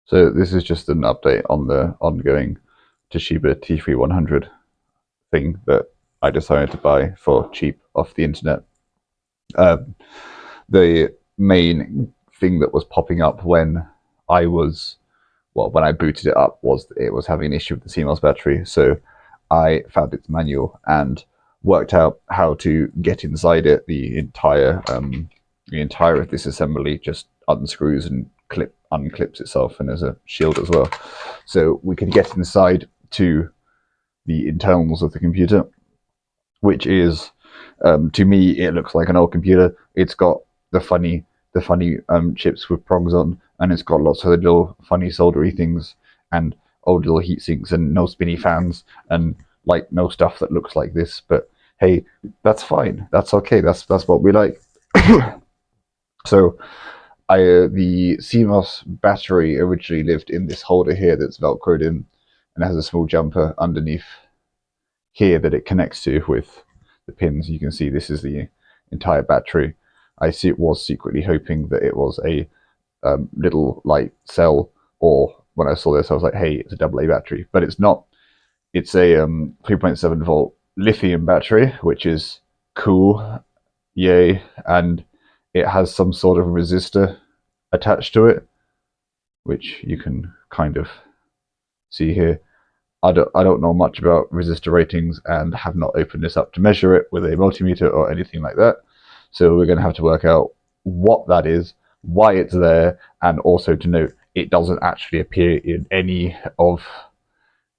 So this is just an update on the ongoing Toshiba T3100 thing that I decided to buy for cheap off the internet. Um, the main thing that was popping up when I was, when I booted it up was it was having an issue with the CMOS battery. So I found its manual and worked out how to get inside it. The entire of this assembly just unscrews and unclips itself, and there's a shield as well. So we can get inside to the internals of the computer, which is, to me, it looks like an old computer. It's got the funny chips with prongs on, and it's got lots of little funny soldery things and old little heat sinks and no spinny fans and like no stuff that looks like this. But hey, that's fine. That's okay. That's what we like. So the CMOS battery originally lived in this holder here that's velcroed in and has a small jumper underneath here that it connects to with the pins. You can see this is the entire battery. Was secretly hoping that it was a little light cell, or when I saw this, I was like, hey, it's a AA battery, but it's not. It's a 3.7 volt lithium battery, which is cool, yay, and it has some sort of resistor attached to it, which you can kind of see here. I don't know much about resistor ratings and have not opened this up to measure it with a multimeter or anything like that. So we're going to have to work out what that is, why it's there, and also to note it doesn't actually appear in any of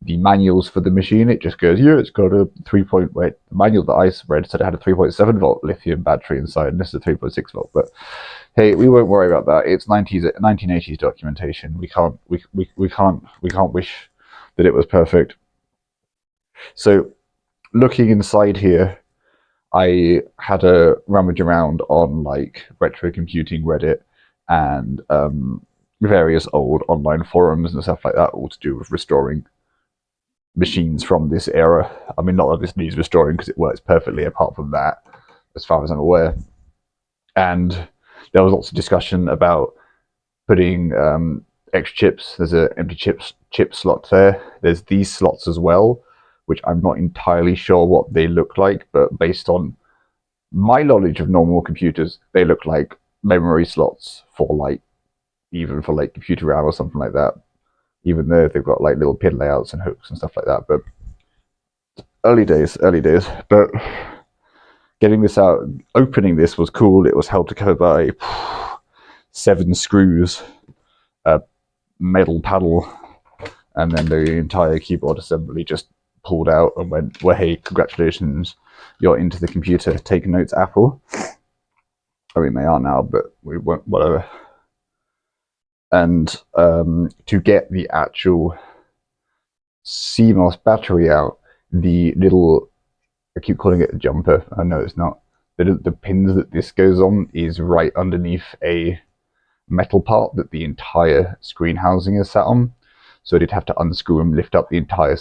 the manuals for the machine. It just goes, yeah, it's got a 3. The manual that I read said it had a 3.7 volt lithium battery inside, and this is a 3.6 volt. But hey, we won't worry about that. It's 1980s documentation. We can't wish that it was perfect. So looking inside here, I had a rummage around on like retro computing Reddit and various old online forums and stuff like that, all to do with restoring machines from this era. I mean, not that this needs restoring because it works perfectly apart from that, as far as I'm aware. And there was lots of discussion about putting extra chips. There's an empty chip slot there. There's these slots as well, which I'm not entirely sure what they look like, but based on my knowledge of normal computers, they look like memory slots for like, even for like computer RAM or something like that. Even though they've got like little pin layouts and hooks and stuff like that. But early days. But getting this out, opening this was cool. It was held together by 7 screws, a metal paddle, and then the entire keyboard assembly just pulled out and went, well, hey, congratulations, you're into the computer. Take notes, Apple. I mean, they are now, but we won't, whatever. And to get the actual CMOS battery out, the little, I keep calling it a jumper, I know it's not, the pins that this goes on is right underneath a metal part that the entire screen housing is sat on. So they'd have to unscrew and lift up the entire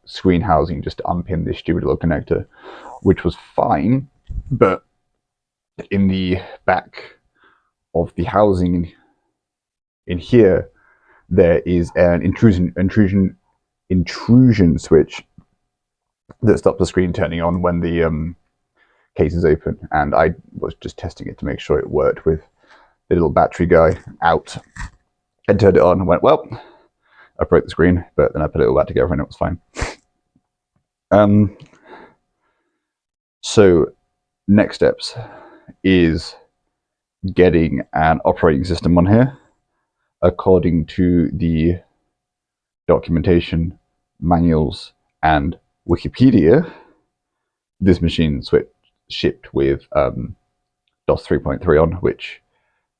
screen housing just to unpin this stupid little connector, which was fine. But in the back of the housing in here, there is an intrusion switch that stops the screen turning on when the case is open. And I was just testing it to make sure it worked with the little battery guy out, and turned it on and went, well, I broke the screen, but then I put it all back together and it was fine. So next steps is getting an operating system on here. According to the documentation, manuals, and Wikipedia, this machine shipped with DOS 3.3 on, which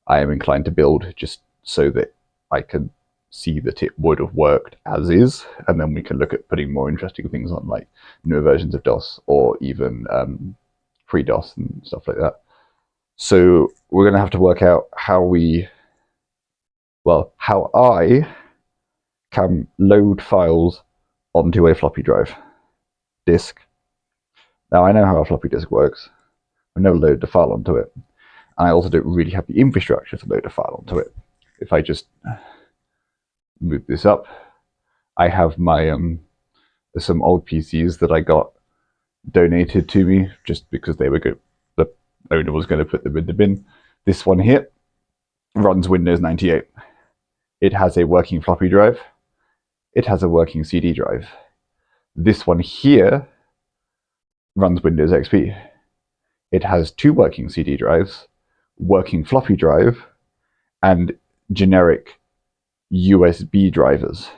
I am inclined to build just so that I can see that it would have worked as is, and then we can look at putting more interesting things on, like newer versions of DOS or even pre-DOS and stuff like that. So we're going to have to work out how I can load files onto a floppy drive disk. Now I know how a floppy disk works. I've never loaded a file onto it. And I also don't really have the infrastructure to load a file onto it. If I just move this up. I have my some old PCs that I got donated to me just because they were good. The owner was going to put them in the bin. This one here runs Windows 98. It has a working floppy drive. It has a working CD drive. This one here runs Windows XP. It has 2 working CD drives, working floppy drive, and generic USB drivers.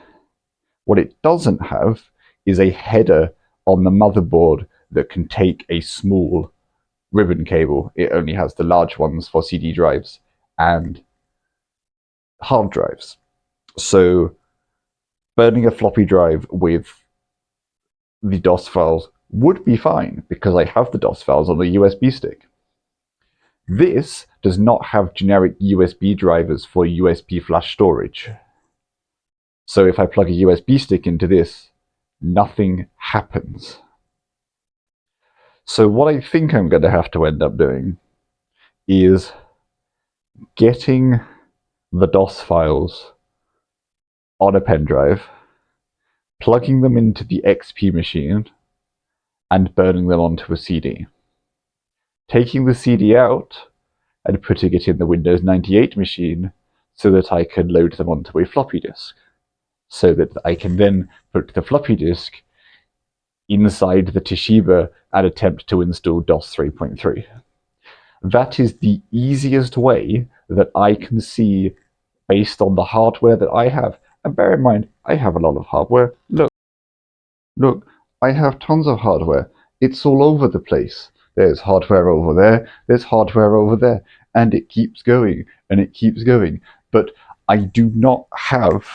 What it doesn't have is a header on the motherboard that can take a small ribbon cable. It only has the large ones for CD drives and hard drives. So burning a floppy drive with the DOS files would be fine because I have the DOS files on the USB stick. This does not have generic USB drivers for USB flash storage. So if I plug a USB stick into this, nothing happens. So what I think I'm going to have to end up doing is getting the DOS files on a pen drive, plugging them into the XP machine, and burning them onto a CD. Taking the CD out and putting it in the Windows 98 machine so that I can load them onto a floppy disk, so that I can then put the floppy disk inside the Toshiba and attempt to install DOS 3.3. That is the easiest way that I can see based on the hardware that I have. And bear in mind, I have a lot of hardware. Look, I have tons of hardware. It's all over the place. There's hardware over there, there's hardware over there, and it keeps going, and it keeps going. But I do not have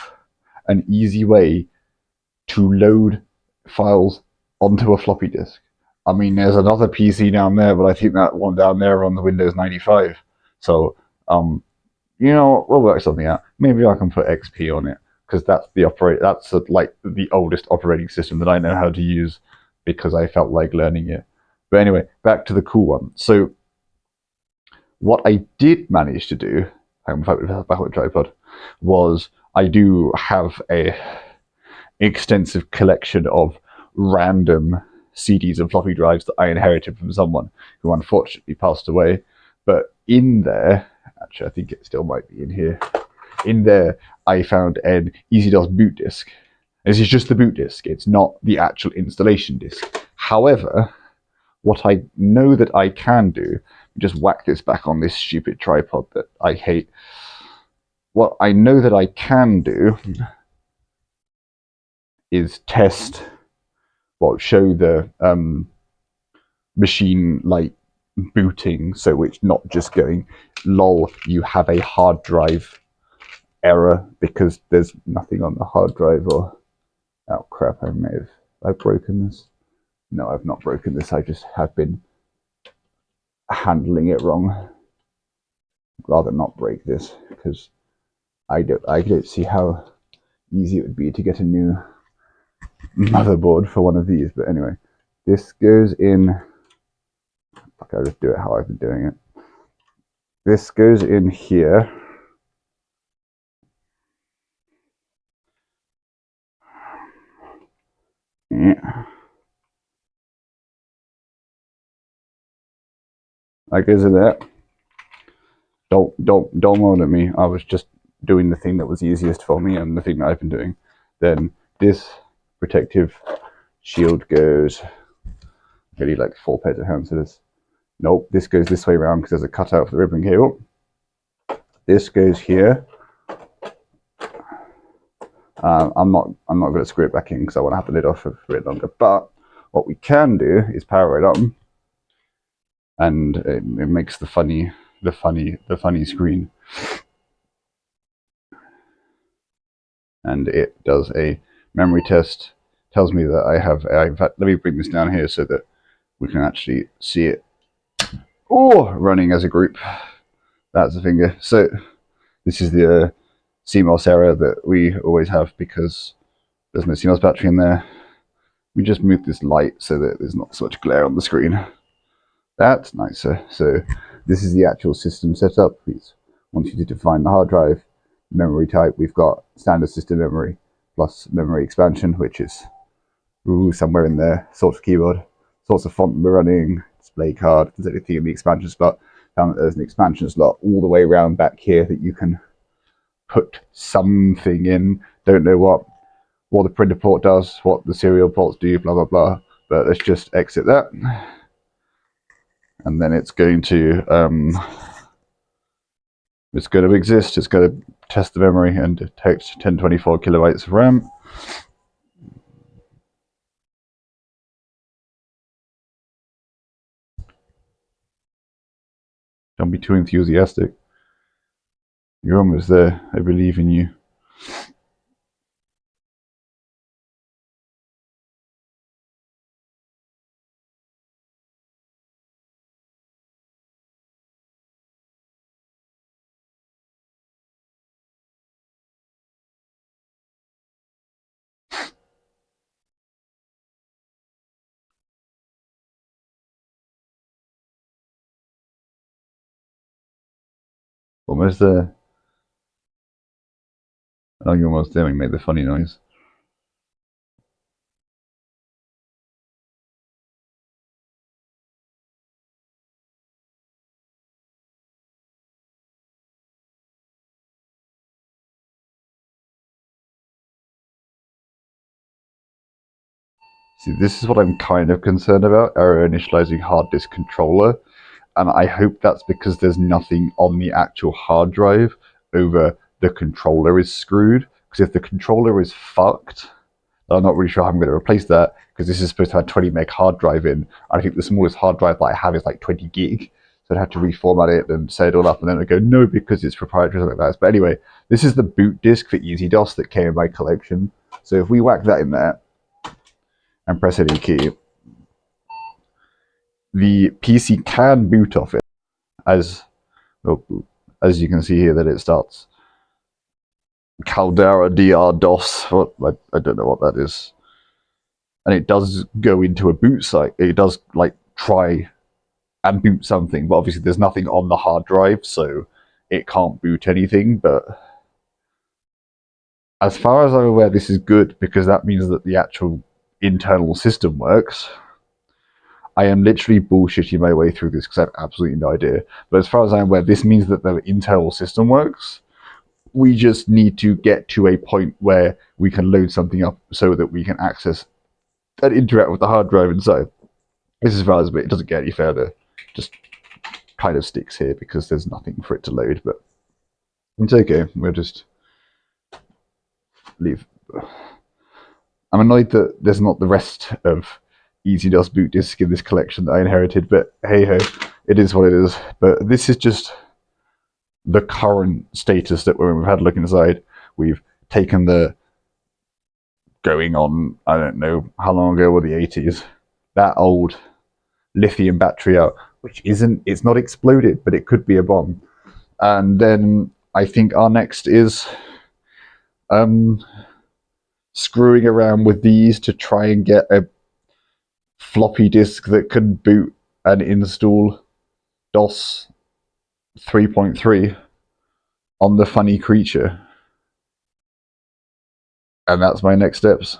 an easy way to load files onto a floppy disk. I mean, there's another PC down there, but I think that one down there on the Windows 95. So, we'll work something out. Maybe I can put XP on it, because that's like the oldest operating system that I know how to use because I felt like learning it. But anyway, back to the cool one. So what I did manage to do, in fact, back on the tripod, was I do have a extensive collection of random CDs and floppy drives that I inherited from someone who unfortunately passed away. But in there, actually I think it still might be in here, in there I found an EasyDOS boot disk. This is just the boot disk, it's not the actual installation disk. However, what I know that I can do, just whack this back on this stupid tripod that I hate. What I know that I can do is test, show the machine like booting, so it's not just going, lol, you have a hard drive error, because there's nothing on the hard drive. Or, oh crap, I've broken this. No, I've not broken this, I just have been handling it wrong. I'd rather not break this, because I don't see how easy it would be to get a new motherboard for one of these. But anyway, this goes in, I'll just do it how I've been doing it. This goes in here. Yeah. That goes in there. Don't moan at me. I was just doing the thing that was easiest for me and the thing that I've been doing. Then this protective shield goes, really like 4 pairs of hands for this. Nope, this goes this way around because there's a cutout for the ribbon cable. This goes here. I'm not going to screw it back in because I want to have the lid off for a bit longer. But what we can do is power it on, and it makes the funny screen, and it does a memory test. Tells me that I have. In fact, let me bring this down here so that we can actually see it. Oh, running as a group. That's the finger. So this is the CMOS error that we always have because there's no CMOS battery in there. We just move this light so that there's not so much glare on the screen. That's nicer. So this is the actual system setup. It wants you to define the hard drive, memory type. We've got standard system memory plus memory expansion, which is somewhere in there. Sorts of keyboard, sorts of font we're running, display card, if there's anything in the expansion slot. There's an expansion slot all the way around back here that you can put something in. Don't know what the printer port does, what the serial ports do, blah blah blah. But let's just exit that, and then it's going to exist. It's going to test the memory and detect 1024 kilobytes of RAM. Don't be too enthusiastic. You're almost there. I believe in you. Almost there. Oh, you're almost there. We made the funny noise. See, this is what I'm kind of concerned about, our initializing hard disk controller. And I hope that's because there's nothing on the actual hard drive over the controller is screwed. Because if the controller is fucked, I'm not really sure how I'm going to replace that, because this is supposed to have a 20 meg hard drive in. I think the smallest hard drive that I have is like 20 gig. So I'd have to reformat it and set it all up, and then I'd go, no, because it's proprietary, something like that. But anyway, this is the boot disk for EasyDOS that came in my collection. So if we whack that in there and press any key, the PC can boot off it, as you can see here that it starts Caldera DR DOS. I don't know what that is. And it does go into a boot site. It does like try and boot something, but obviously there's nothing on the hard drive, so it can't boot anything. But as far as I'm aware, this is good, because that means that the actual internal system works. I am literally bullshitting my way through this because I have absolutely no idea. But as far as I'm aware, this means that the internal system works. We just need to get to a point where we can load something up so that we can access and interact with the hard drive inside. This is as far as it doesn't get any further. Just kind of sticks here because there's nothing for it to load, but it's okay. We'll just leave. I'm annoyed that there's not the rest of EasyDOS boot disk in this collection that I inherited, but hey ho, it is what it is. But this is just the current status that when we've had a look inside, we've taken the going on, I don't know how long ago were the 80s, that old lithium battery out, which it's not exploded, but it could be a bomb. And then I think our next is screwing around with these to try and get a floppy disk that can boot and install DOS 3.3 on the funny creature. And that's my next steps.